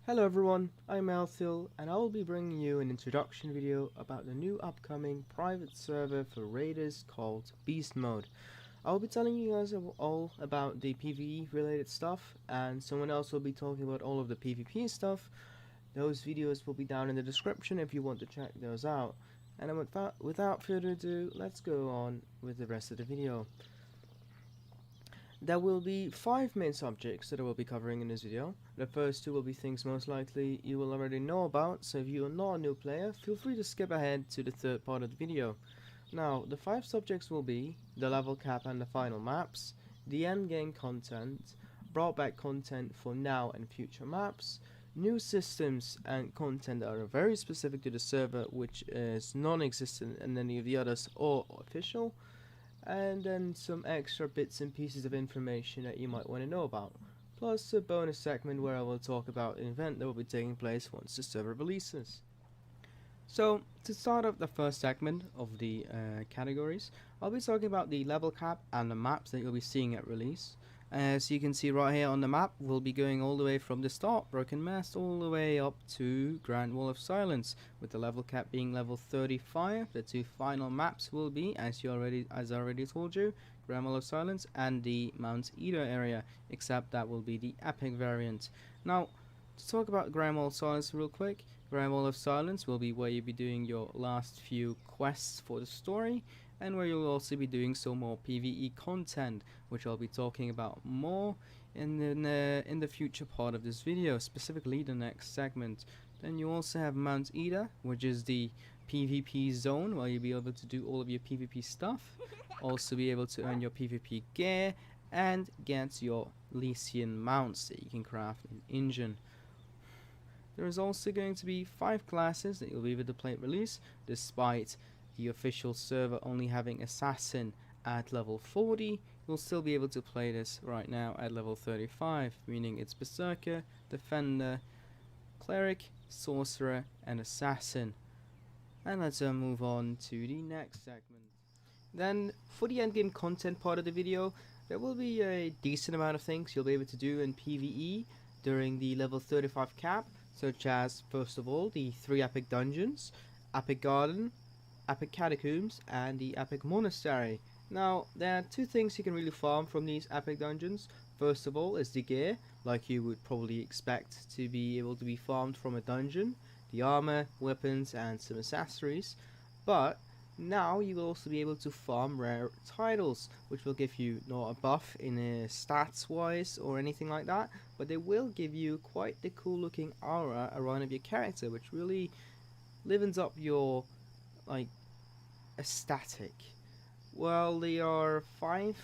Hello everyone, I'm Althil and I will be bringing you an introduction video about the new upcoming private server for RaiderZ called BeastMode. I will be telling you guys all about the PvE related stuff, and someone else will be talking about all of the PvP stuff. Those videos will be down in the description if you want to check those out. And without further ado, let's go on with the rest of the video. There will be 5 main subjects that I will be covering in this video. The first 2 will be things most likely you will already know about, so if you are not a new player, feel free to skip ahead to the third part of the video. Now, the 5 subjects will be the level cap and the final maps, the endgame content, brought back content for now and future maps, new systems and content that are very specific to the server which is non-existent in any of the others or official, and then some extra bits and pieces of information that you might want to know about, plus a bonus segment where I will talk about an event that will be taking place once the server releases. So, to start off the first segment of the categories, I'll be talking about the level cap and the maps that you'll be seeing at release. As you can see right here on the map, we'll be going all the way from the start, Broken Mast, all the way up to Grand Wall of Silence, with the level cap being level 35. The 2 final maps will be, as I already told you, Grand Wall of Silence and the Mount Ida area, except that will be the epic variant. Now, to talk about Grand Wall of Silence real quick, Grand Wall of Silence will be where you'll be doing your last few quests for the story, and where you'll also be doing some more PvE content, which I'll be talking about more in the future part of this video, specifically the next segment. Then you also have Mount Ida, which is the PvP zone, where you'll be able to do all of your PvP stuff, also be able to earn your PvP gear, and get your Lycian mounts that you can craft in Engine. There is also going to be 5 classes that you'll be able to play at release, despite the official server only having Assassin at level 40. You'll still be able to play this right now at level 35, meaning it's Berserker, Defender, Cleric, Sorcerer, and Assassin. And let's move on to the next segment. Then, for the endgame content part of the video, there will be a decent amount of things you'll be able to do in PvE during the level 35 cap, such as, first of all, the 3 epic dungeons, Epic Garden, Epic Catacombs, and the Epic Monastery. Now, there are 2 things you can really farm from these epic dungeons. First of all is the gear, like you would probably expect to be able to be farmed from a dungeon, the armor, weapons, and some accessories. But now you will also be able to farm rare titles, which will give you not a buff in stats wise or anything like that, but they will give you quite the cool looking aura around of your character, which really livens up your aesthetic. Well, there are five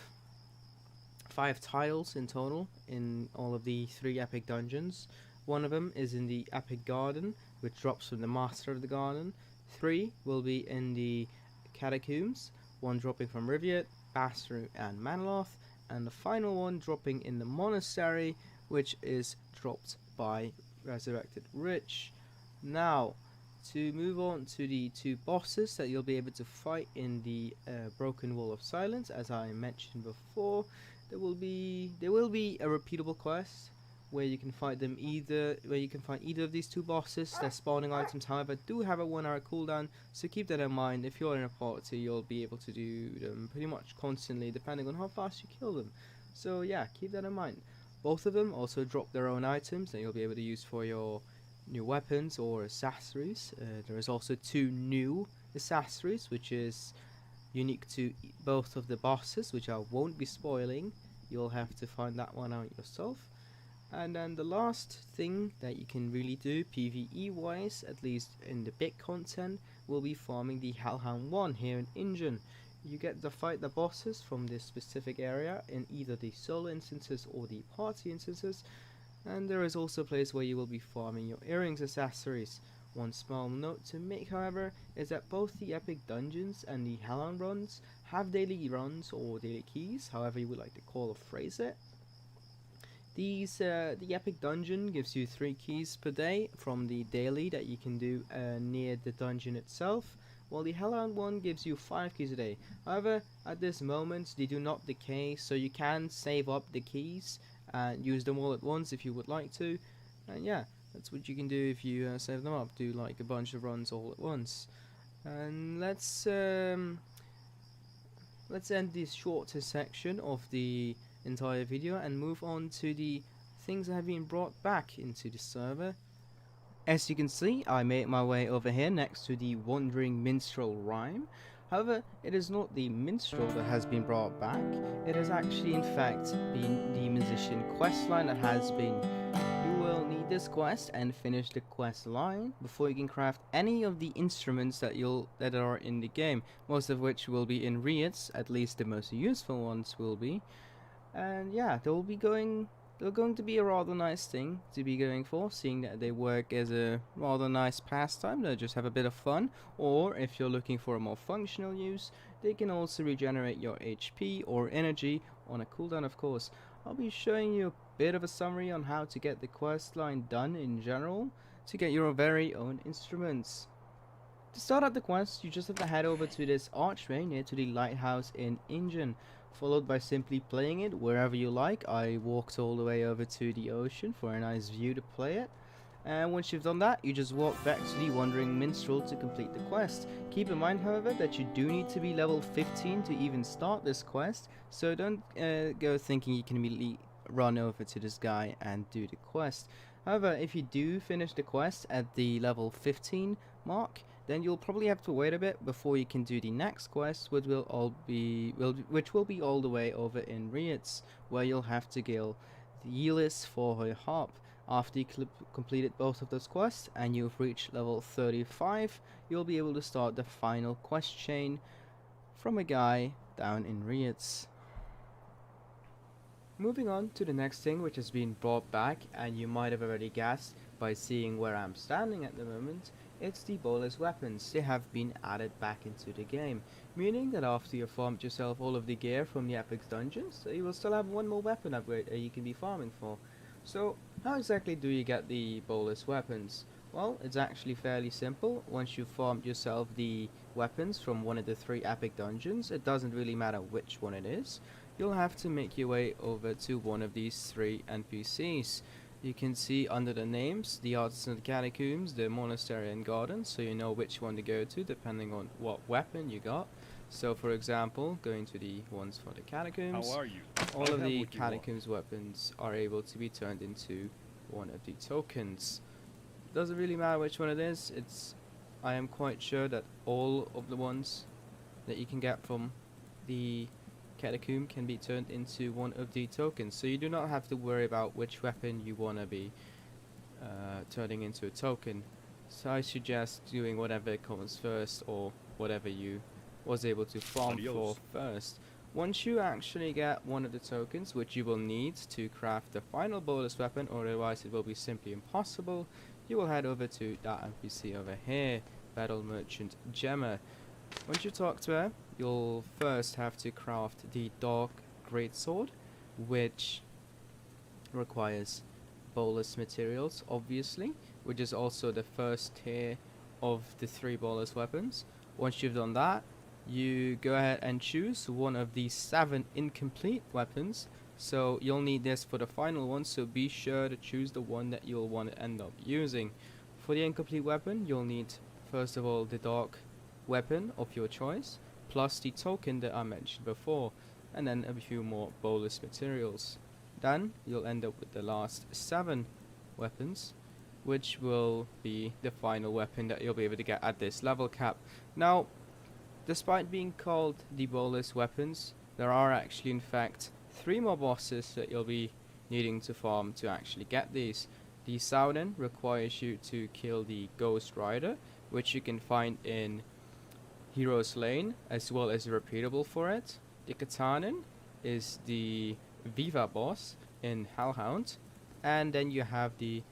titles in total in all of the 3 epic dungeons. One of them is in the Epic Garden, which drops from the Master of the Garden. 3 will be in the Catacombs, 1 dropping from Riviat, Basru, and Manloth, and the final one dropping in the Monastery, which is dropped by Resurrected Rich. Now, to move on to the 2 bosses that you'll be able to fight in the Broken Wall of Silence, as I mentioned before, there will be a repeatable quest where you can fight either of these 2 bosses. Their spawning items, however, do have a 1-hour cooldown, so keep that in mind. If you're in a party, you'll be able to do them pretty much constantly, depending on how fast you kill them. So yeah, keep that in mind. Both of them also drop their own items that you'll be able to use for your new weapons or accessories. There is also 2 new accessories, which is unique to both of the bosses, which I won't be spoiling. You'll have to find that one out yourself. And then the last thing that you can really do PvE wise, at least in the big content, will be farming the Hellhound 1 here in Engine. You get to fight the bosses from this specific area in either the solo instances or the party instances. And there is also a place where you will be farming your earrings accessories. One small note to make, however, is that both the epic dungeons and the Hellhound runs have daily runs or daily keys, however you would like to call or phrase it. The epic dungeon gives you 3 keys per day from the daily that you can do near the dungeon itself, while the Hellhound one gives you 5 keys a day. However, at this moment they do not decay, so you can save up the keys and use them all at once if you would like to. And yeah, That's what you can do if you save them up. Do like a bunch of runs all at once. And let's end this shorter section of the entire video and move on to the things that have been brought back into the server. As you can see, I made my way over here next to the Wandering Minstrel Rhyme. However, it is not the minstrel that has been brought back, it has actually in fact been the musician questline that has been. You will need this quest and finish the quest line before you can craft any of the instruments that are in the game, most of which will be in RaiderZ, at least the most useful ones will be. And yeah, they're going to be a rather nice thing to be going for, seeing that they work as a rather nice pastime. They'll just have a bit of fun, or if you're looking for a more functional use, they can also regenerate your HP or energy on a cooldown, of course. I'll be showing you a bit of a summary on how to get the quest line done in general to get your very own instruments. To start out the quest, you just have to head over to this archway near to the lighthouse in Ingen, followed by simply playing it wherever you like. I walked all the way over to the ocean for a nice view to play it. And once you've done that, you just walk back to the Wandering Minstrel to complete the quest. Keep in mind, however, that you do need to be level 15 to even start this quest, so don't go thinking you can immediately run over to this guy and do the quest. However, if you do finish the quest at the level 15 mark, then you'll probably have to wait a bit before you can do the next quest, which will be all the way over in RaiderZ, where you'll have to kill the Elis for her harp. After you completed both of those quests and you've reached level 35, you'll be able to start the final quest chain from a guy down in RaiderZ. Moving on to the next thing which has been brought back, and you might have already guessed by seeing where I'm standing at the moment, it's the bowler's weapons. They have been added back into the game, meaning that after you've farmed yourself all of the gear from the epic dungeons, you will still have one more weapon upgrade that you can be farming for. So how exactly do you get the bowler's weapons? Well, it's actually fairly simple. Once you've farmed yourself the weapons from one of the 3 epic dungeons, it doesn't really matter which one it is, you'll have to make your way over to one of these 3 NPCs. You can see under the names, the Artisan Catacombs, the Monastery and Garden, so you know which one to go to depending on what weapon you got. So for example, going to the ones for the Catacombs, How are you? all of the Catacombs weapons are able to be turned into one of the tokens. Doesn't really matter which one it is, I am quite sure that all of the ones that you can get from the Catacomb can be turned into one of the tokens, so you do not have to worry about which weapon you want to be turning into a token. So I suggest doing whatever comes first, or whatever you was able to farm for first. Once you actually get one of the tokens, which you will need to craft the final bonus weapon, or otherwise it will be simply impossible, you will head over to that NPC over here, Battle Merchant Gemma. Once you talk to her, you'll first have to craft the Dark Greatsword, which requires bolus materials, obviously, which is also the first tier of the 3 bolus weapons. Once you've done that, you go ahead and choose one of the 7 incomplete weapons. So you'll need this for the final one, so be sure to choose the one that you'll want to end up using. For the incomplete weapon, you'll need first of all the dark weapon of your choice, plus the token that I mentioned before, and then a few more bolus materials. Then you'll end up with the last 7 weapons, which will be the final weapon that you'll be able to get at this level cap. Now, despite being called the bolus weapons, there are actually in fact 3 more bosses that you'll be needing to farm to actually get these. The Southern requires you to kill the Ghost Rider, which you can find in Hero's Lane, as well as a repeatable for it. The Katanan is the Viva boss in Hellhound, and then you have the,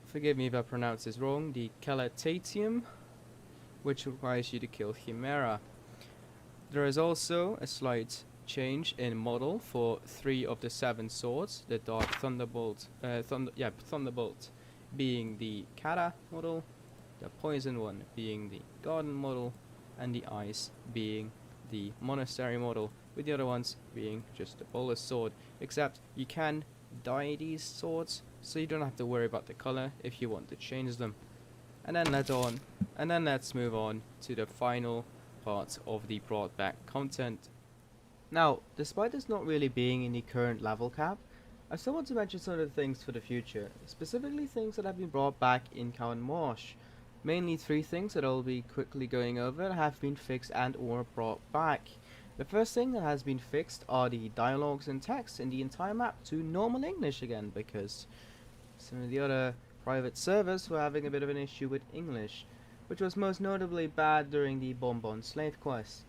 forgive me if I pronounce this wrong, the Calatatium, which requires you to kill Chimera. There is also a slight change in model for 3 of the 7 swords, the Dark Thunderbolt, Thunderbolt being the Kata model, the Poison one being the Garden model, and the Ice being the Monastery model, with the other ones being just the bolus sword. Except you can dye these swords, so you don't have to worry about the color if you want to change them. And then let's move on to the final part of the brought back content. Now, despite this not really being in the current level cap, I still want to mention some of the things for the future, specifically things that have been brought back in Cowan Marsh. Mainly 3 things that I'll be quickly going over that have been fixed and or brought back. The first thing that has been fixed are the dialogues and text in the entire map to normal English again, because some of the other private servers were having a bit of an issue with English, which was most notably bad during the Bonbon Slave quest.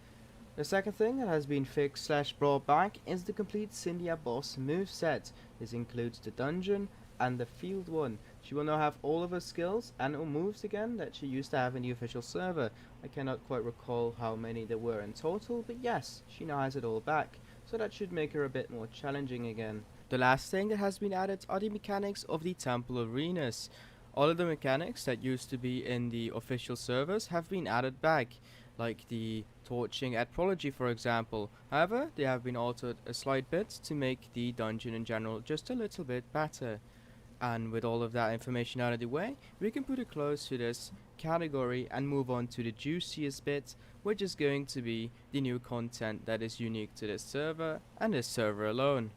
The second thing that has been fixed / brought back is the complete Cynthia boss moveset. This includes the dungeon and the field one. She will now have all of her skills and her moves again that she used to have in the official server. I cannot quite recall how many there were in total, but yes, she now has it all back, so that should make her a bit more challenging again. The last thing that has been added are the mechanics of the temple arenas. All of the mechanics that used to be in the official servers have been added back, like the torching at Prology for example. However, they have been altered a slight bit to make the dungeon in general just a little bit better. And with all of that information out of the way, we can put a close to this category and move on to the juiciest bit, which is going to be the new content that is unique to this server and this server alone.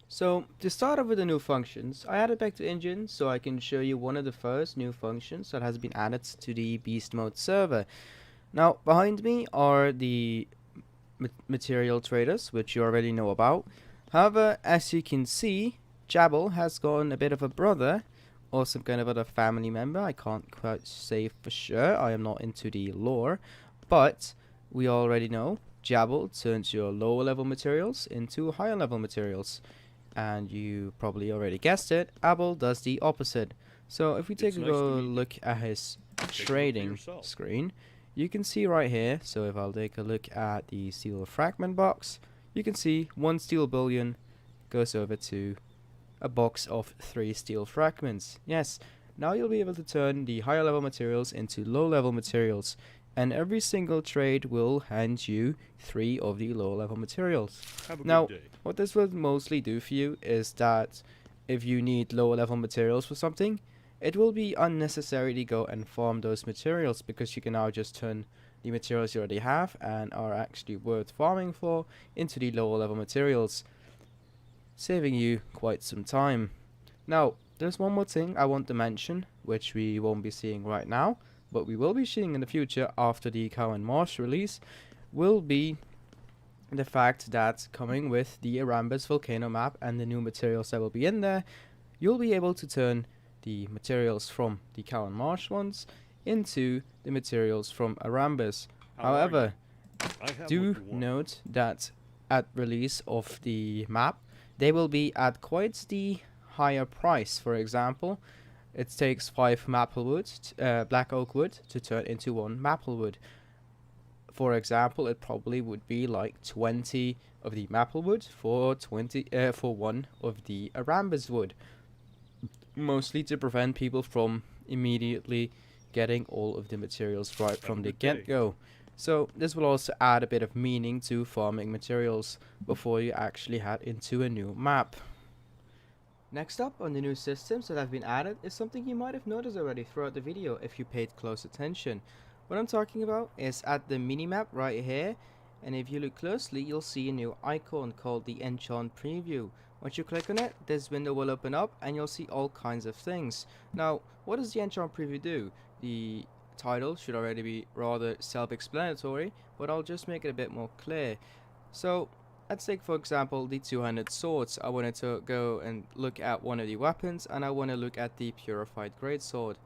So, to start off with the new functions, I added back to engine so I can show you one of the first new functions that has been added to the BeastMode server. Now, behind me are the material traders, which you already know about. However, as you can see, Jabal has gotten a bit of a brother, or some kind of other family member. I can't quite say for sure, I am not into the lore, but we already know Jabal turns your lower level materials into higher level materials. And you probably already guessed it, Abel does the opposite. So if we take a look at his trading screen, you can see right here, so if I'll take a look at the steel fragment box, you can see 1 steel bullion goes over to a box of 3 steel fragments. Yes, now you'll be able to turn the higher level materials into low level materials, and every single trade will hand you 3 of the low level materials. Now, what this will mostly do for you is that if you need lower level materials for something, it will be unnecessary to go and farm those materials, because you can now just turn the materials you already have and are actually worth farming for into the lower level materials, saving you quite some time. Now, there's one more thing I want to mention, which we won't be seeing right now, but we will be seeing in the future after the Cowan Marsh release, will be the fact that coming with the Arambis volcano map and the new materials that will be in there, you'll be able to turn the materials from the Cowan Marsh ones into the materials from Arambis. However, do note that at release of the map, they will be at quite the higher price. For example, it takes 5 maple wood, black oak wood, to turn into 1 maple wood. For example, it probably would be like 20 of the maple wood for 1 of the Arambis wood, mostly to prevent people from immediately getting all of the materials right from the get-go. So this will also add a bit of meaning to farming materials before you actually head into a new map. Next up on the new systems that have been added is something you might have noticed already throughout the video if you paid close attention. What I'm talking about is at the minimap right here, and if you look closely you'll see a new icon called the Enchant Preview. Once you click on it, this window will open up and you'll see all kinds of things. Now, what does the Enchant Preview do? The title should already be rather self-explanatory, but I'll just make it a bit more clear. So, let's take for example the 200 swords. I wanted to go and look at one of the weapons, and I want to look at the Purified Greatsword.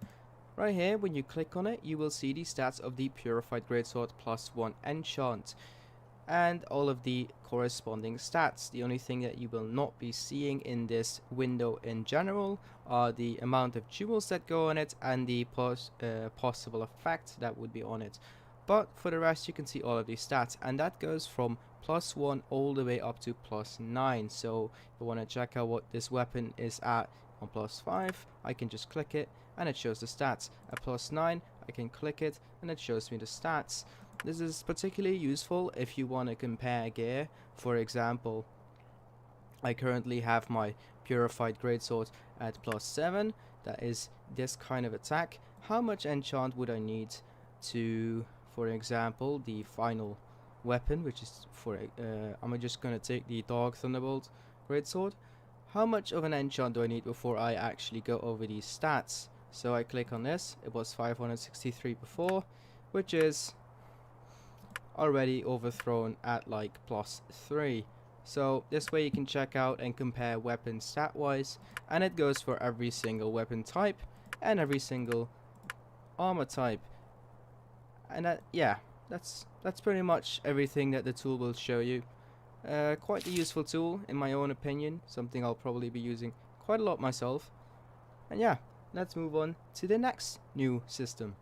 Right here, when you click on it, you will see the stats of the Purified Greatsword +1 enchant, and all of the corresponding stats. The only thing that you will not be seeing in this window in general are the amount of jewels that go on it and the possible effect that would be on it. But for the rest, you can see all of these stats, and that goes from +1 all the way up to +9. So if I want to check out what this weapon is at on +5, I can just click it and it shows the stats. At +9, I can click it and it shows me the stats. This is particularly useful if you want to compare gear. For example, I currently have my purified greatsword at +7. That is this kind of attack. How much enchant would I need to, for example, the final weapon, which is for I'm just gonna take the Dark Thunderbolt greatsword. How much of an enchant do I need before I actually go over these stats? So I click on this. It was 563 before, which is already overthrown at like +3. So this way you can check out and compare weapons stat wise, and it goes for every single weapon type and every single armor type. And that's pretty much everything that the tool will show you. Quite a useful tool in my own opinion, something I'll probably be using quite a lot myself. And yeah, let's move on to the next new system.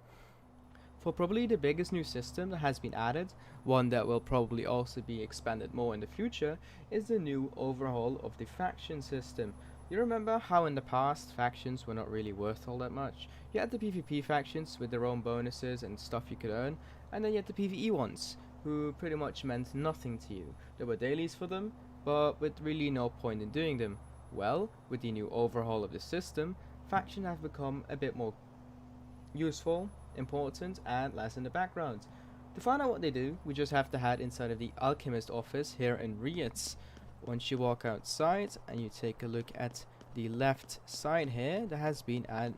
For probably the biggest new system that has been added, one that will probably also be expanded more in the future, is the new overhaul of the faction system. You remember how in the past factions were not really worth all that much? You had the PvP factions with their own bonuses and stuff you could earn, and then you had the PvE ones, who pretty much meant nothing to you. There were dailies for them, but with really no point in doing them. Well, with the new overhaul of the system, factions have become a bit more useful, important, and less in the background. To find out what they do, we just have to head inside of the alchemist office here in RaiderZ. Once you walk outside and you take a look at the left side here, there has been a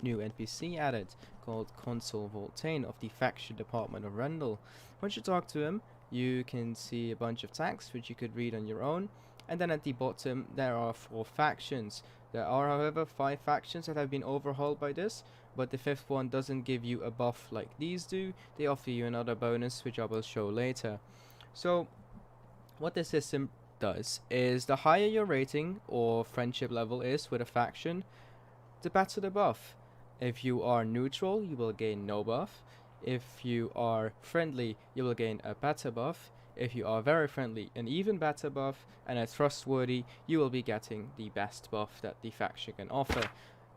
new NPC added called Consul Voltaine of the faction department of Rendell. Once you talk to him, you can see a bunch of text which you could read on your own, and then at the bottom there are 4 factions. There are however 5 factions that have been overhauled by this, but the 5th one doesn't give you a buff like these do. They offer you another bonus which I will show later. So what this system does is the higher your rating or friendship level is with a faction, the better the buff. If you are neutral, you will gain no buff. If you are friendly, you will gain a better buff. If you are very friendly, an even better buff, and are trustworthy, you will be getting the best buff that the faction can offer.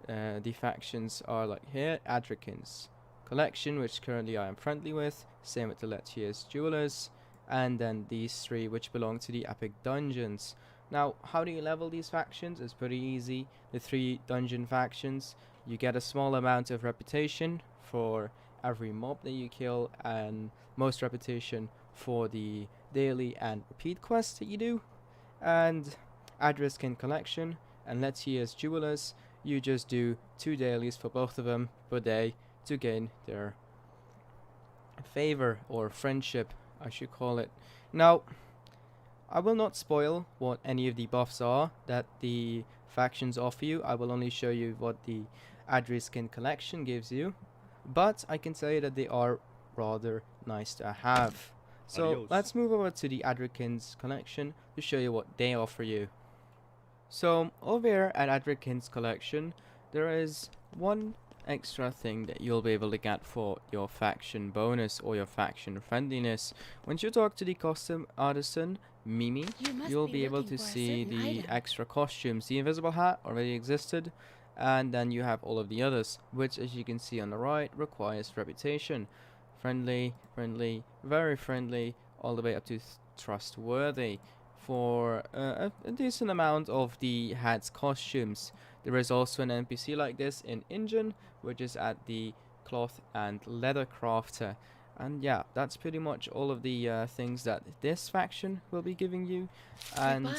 The factions are like here, Adrikin's Collection, which currently I am friendly with, same with the Letier's Jewelers, and then these 3 which belong to the Epic Dungeons. Now, how do you level these factions? It's pretty easy. The 3 dungeon factions, you get a small amount of reputation for every mob that you kill, and most reputation for the daily and repeat quests that you do. And RaiderZ Collection and Letier's Jewelers, you just do 2 dailies for both of them per day to gain their favor or friendship, I should call it. Now, I will not spoil what any of the buffs are that the factions offer you. I will only show you what the RaiderZ Collection gives you, but I can tell you that they are rather nice to have. So Adios. let's move over to the RaiderZ Collection to show you what they offer you. So over here at RaiderZ Collection, there is one extra thing that you'll be able to get for your faction bonus or your faction friendliness. Once you talk to the costume artisan Mimi, you'll be able to see the extra costumes. The invisible hat already existed, and then you have all of the others, which as you can see on the right requires reputation. Friendly, friendly, very friendly, all the way up to trustworthy. For a decent amount of the hat's costumes. There is also an NPC like this in Engine, which is at the cloth and leather crafter. And yeah, that's pretty much all of the things that this faction will be giving you. And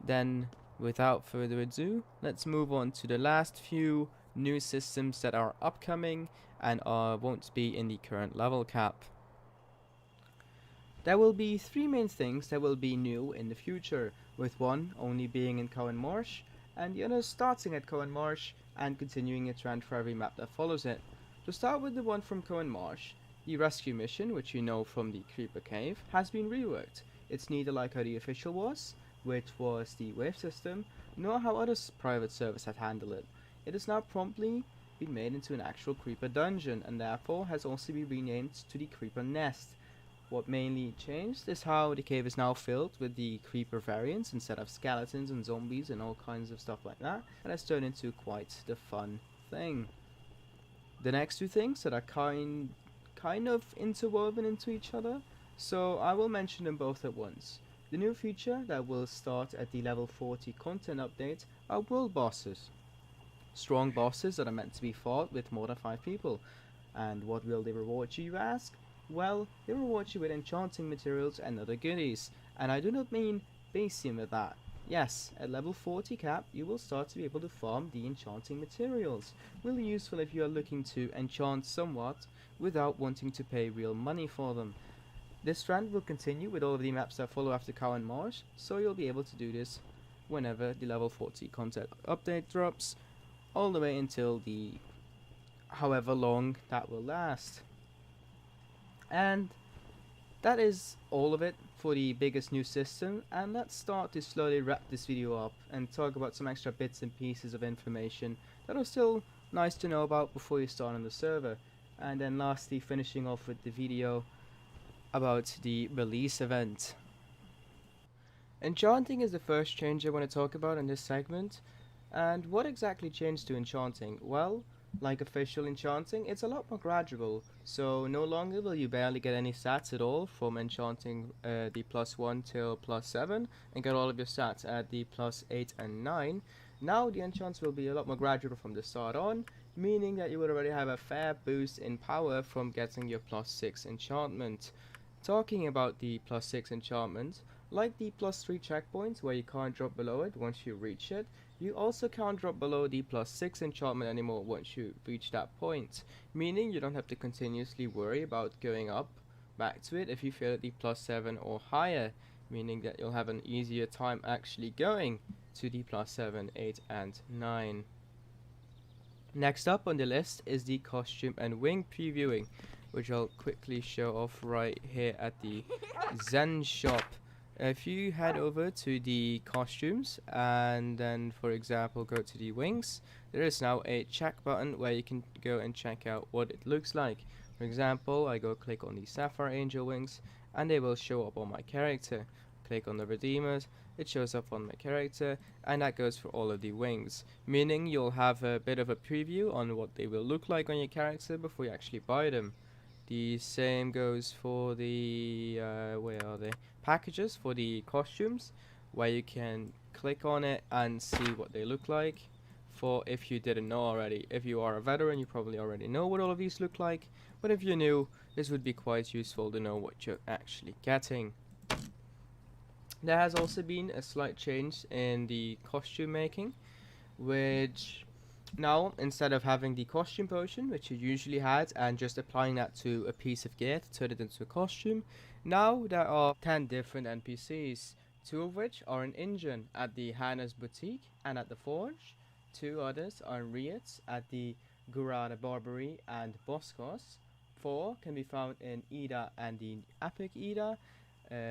then without further ado, let's move on to the last few new systems that are upcoming and won't be in the current level cap. There will be 3 main things that will be new in the future, with one only being in Cowan Marsh, and the other starting at Cowan Marsh and continuing a trend for every map that follows it. To start with the one from Cowan Marsh, the rescue mission, which you know from the Creeper Cave, has been reworked. It's neither like how the official was, which was the wave system, nor how other private servers had handled it. It has now promptly been made into an actual Creeper dungeon, and therefore has also been renamed to the Creeper Nest. What mainly changed is how the cave is now filled with the creeper variants instead of skeletons and zombies and all kinds of stuff like that, and has turned into quite the fun thing. The next 2 things that are kind of interwoven into each other, so I will mention them both at once. The new feature that will start at the level 40 content update are world bosses. Strong bosses that are meant to be fought with more than 5 people. And what will they reward you ask? Well, they reward you with enchanting materials and other goodies. And I do not mean basium with that. Yes, at level 40 cap, you will start to be able to farm the enchanting materials. Really useful if you are looking to enchant somewhat without wanting to pay real money for them. This trend will continue with all of the maps that follow after Cow and Marsh, so you'll be able to do this whenever the level 40 content update drops, all the way until the however long that will last. And that is all of it for the biggest new system, and let's start to slowly wrap this video up and talk about some extra bits and pieces of information that are still nice to know about before you start on the server. And then lastly, finishing off with the video about the release event. Enchanting is the first change I want to talk about in this segment. And what exactly changed to enchanting? Well, like official enchanting, it's a lot more gradual, so no longer will you barely get any stats at all from enchanting the +1 till +7 and get all of your stats at the +8 and 9. Now the enchants will be a lot more gradual from the start on, meaning that you will already have a fair boost in power from getting your +6 enchantment. Talking about the +6 enchantment, like the +3 checkpoints where you can't drop below it once you reach it, you also can't drop below the +6 enchantment anymore once you reach that point, meaning you don't have to continuously worry about going up back to it if you feel at the +7 or higher, meaning that you'll have an easier time actually going to the +7, 8 and 9. Next up on the list is the costume and wing previewing, which I'll quickly show off right here at the Zen shop. If you head over to the costumes and then, for example, go to the wings, there is now a check button where you can go and check out what it looks like. For example, I go click on the Sapphire Angel wings and they will show up on my character. Click on the Redeemers, it shows up on my character, and that goes for all of the wings, meaning you'll have a bit of a preview on what they will look like on your character before you actually buy them. The same goes for the where are they? Packages for the costumes, where you can click on it and see what they look like. For if you didn't know already, if you are a veteran, you probably already know what all of these look like. But if you're new, this would be quite useful to know what you're actually getting. There has also been a slight change in the costume making, which now, instead of having the costume potion, which you usually had, and just applying that to a piece of gear to turn it into a costume, now there are 10 different NPCs, 2 of which are in Injun at the Hannah's Boutique and at the Forge, 2 others are in Rietz at the Gurada Barbary and Boscos, 4 can be found in Ida and the Epic Ida,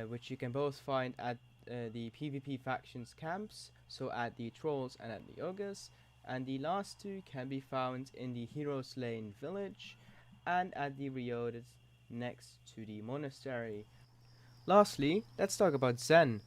which you can both find at the PvP factions camps, so at the Trolls and at the Ogres, and the last 2 can be found in the Heroes Lane village and at the Riodas next to the monastery. Lastly, let's talk about Zen,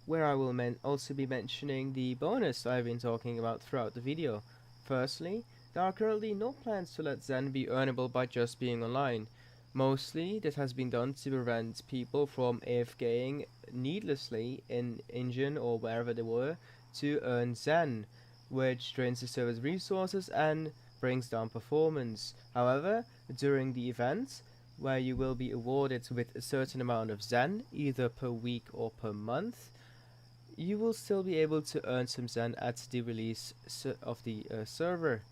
where I will also be mentioning the bonus I've been talking about throughout the video. Firstly, there are currently no plans to let Zen be earnable by just being online. Mostly, this has been done to prevent people from AFKing needlessly in Injun or wherever they were to earn Zen, which drains the server's resources and brings down performance. However, during the event, where you will be awarded with a certain amount of Zen, either per week or per month, you will still be able to earn some Zen at the release of the server.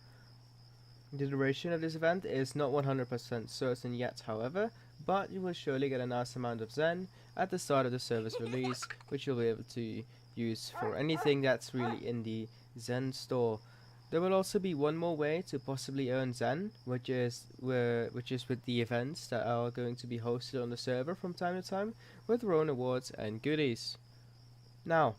The duration of this event is not 100% certain yet, however, but you will surely get a nice amount of Zen at the start of the server's release, which you'll be able to use for anything that's really in the Zen store. There will also be one more way to possibly earn Zen, which is with the events that are going to be hosted on the server from time to time, with their own awards and goodies. Now,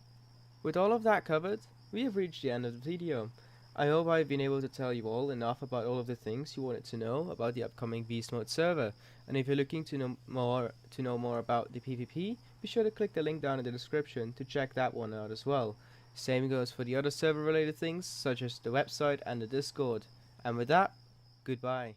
with all of that covered, we have reached the end of the video. I hope I've been able to tell you all enough about all of the things you wanted to know about the upcoming BeastMode server, and if you're looking to know more about the PvP, be sure to click the link down in the description to check that one out as well. Same goes for the other server related things such as the website and the Discord. And with that, goodbye.